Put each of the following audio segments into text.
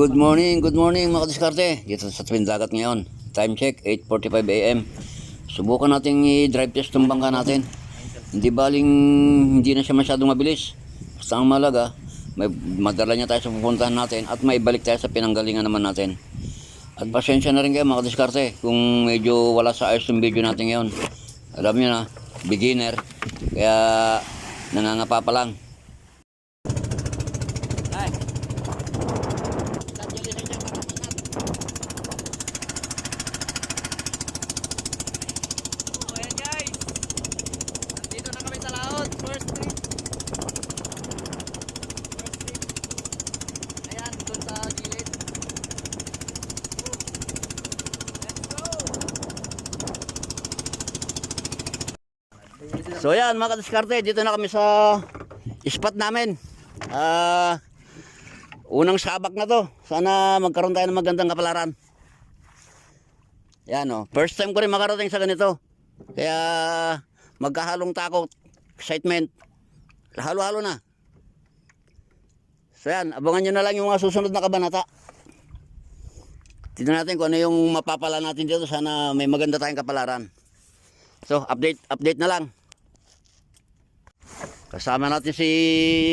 Good morning mga kadiskarte. Dito sa Twin Dagat ngayon. Time check, 8:45 AM. Subukan nating i-drive test ng bangka natin. Hindi baling hindi na siya masyadong mabilis. Basta ang malaga, may madala niya tayo sa pupuntahan natin at may balik tayo sa pinanggalingan naman natin. At pasensya na rin kayo mga kadiskarte kung medyo wala sa ayos yung video natin ngayon. Alam niyo na, beginner. Kaya nangangapa pa lang. So yan mga kadiskarte, dito na kami sa spot namin. Unang sabak na to. Sana magkaroon tayo ng magandang kapalaran. Yan o. First time ko rin makarating sa ganito. Kaya magkahalong takot, excitement. Halo-halo na. So yan, abangan nyo na lang yung mga susunod na kabanata. Tignan natin kung ano yung mapapala natin dito. Sana may maganda tayong kapalaran. So update na lang. Kasama natin si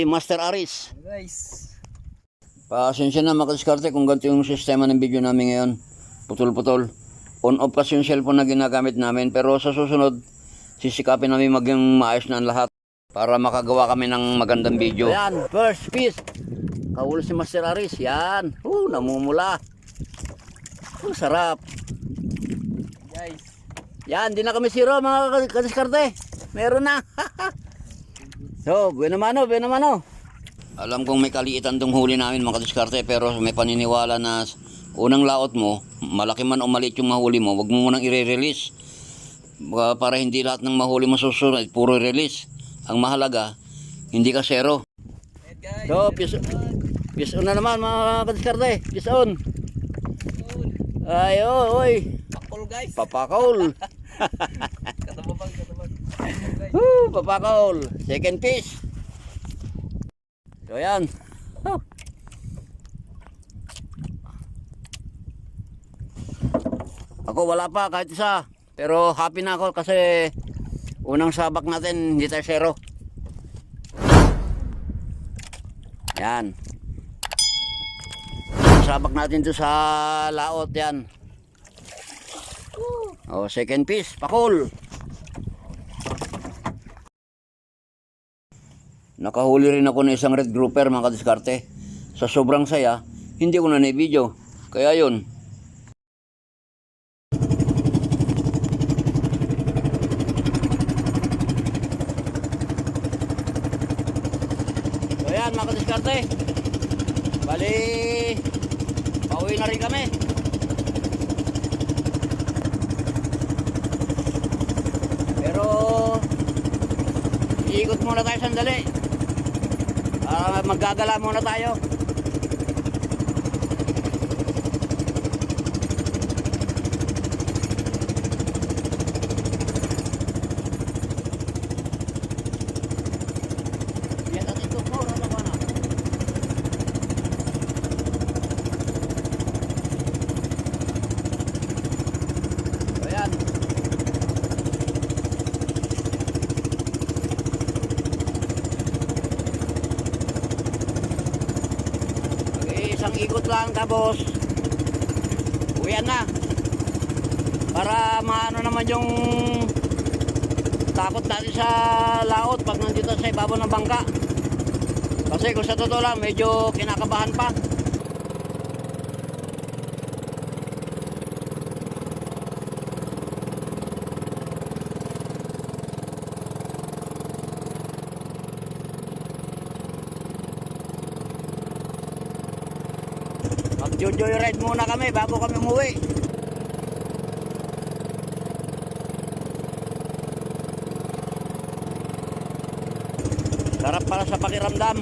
Master Aris. Guys, Pasensya na mga kadiskarte kung ganito yung sistema ng video namin ngayon. Putol-putol. On-off kasi yung cellphone na ginagamit namin. Pero sa susunod, sisikapin namin maging maayos na ang lahat para makagawa kami ng magandang video. Yan, first piece. Kahuli si Master Aris. Yan. Namumula. Sarap. guys. Yan, di na kami zero mga kadiskarte. Meron na. So, buena mano. Alam kong may kaliitan tong huli namin mga kadiskarte, pero may paniniwala na unang laot mo, malaki man o maliit yung mahuli mo, wag mo munang i-release. Para hindi lahat ng mahuli mo susunod, puro release. Ang mahalaga, hindi ka zero. Guys, So, peace on na naman mga kadiskarte. Peace on. Ay, oy. pakol guys. Papakaul. Katabang. Papakaul. Second piece. So yan. Ako wala pa kahit isa. Pero happy na ako kasi unang sabak natin hindi tayo zero. Yan. Sabak natin to sa laot yan. Oh, second piece, pakul. Nakahuli rin ako ng isang red grouper mga kadiskarte. Sa sobrang saya, hindi ko na na-video. Kaya yun. So yan mga kadiskarte. Bali, pauwi na rin kami. Pero, iikot muna tayo sandali. Maggagala muna tayo. Isang ikot lang tapos uwian na para maano naman yung takot natin sa laot pag nandito sa ibabaw ng bangka, kasi kung sa totoo lang medyo kinakabahan pa. Mag-joyride muna kami bago kami umuwi. Sarap para sa pakiramdam.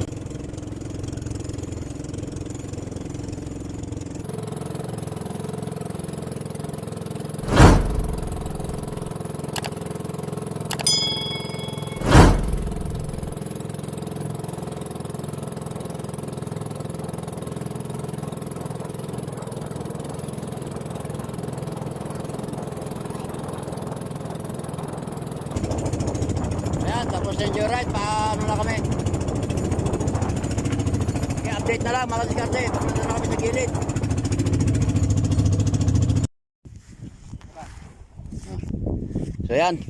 Natin Joyride, paano na kami? Okay, update na lang mga diskarte. Papunta na kami sa gilid. So yan,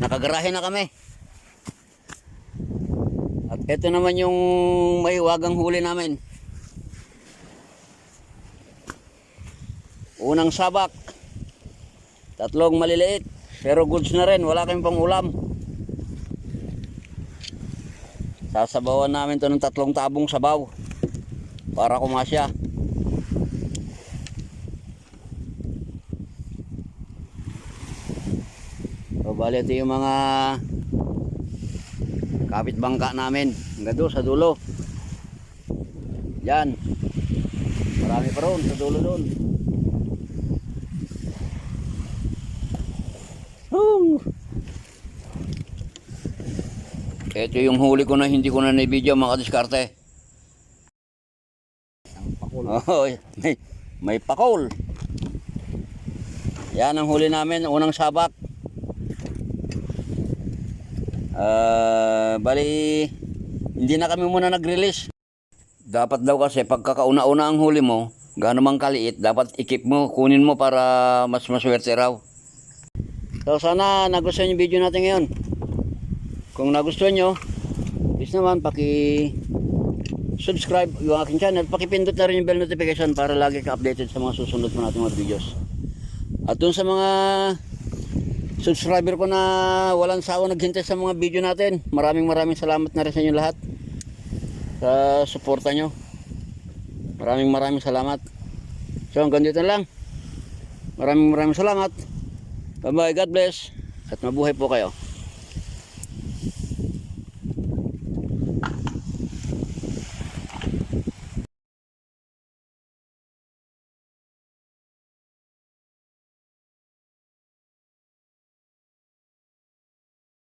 nakagarahe na kami. At ito naman yung may wagang huli namin. Unang sabak, 3 maliliit, pero goods na rin, wala kaming pang ulam. Sasabawan namin to ng 3 tabong sabaw para kumasya. So, bali ito yung mga kapitbangka namin hanggang doon sa dulo. Yan, marami pa ron sa dulo doon. Ito yung huli ko na hindi ko na na-video mga diskarte. Oh, may pakol. Yan ang huli namin, unang sabak. Bali hindi na kami muna nag-release. Dapat daw kasi pagkakauna-una ang huli mo, gaano mang kaliit, dapat i-keep mo, kunin mo para mas maswerte raw. So sana nagustuhan yung video natin ngayon. Kung nagustuhan nyo, please naman paki-subscribe yung aking channel. Pakipindot na rin yung bell notification para lagi ka updated sa mga susunod po natin mga videos. At dun sa mga subscriber ko na walang sawa naghintay sa mga video natin, maraming salamat na rin sa inyo lahat sa suporta nyo. Maraming salamat. So hanggang dito na lang. Maraming salamat. Bye bye, God bless at mabuhay po kayo.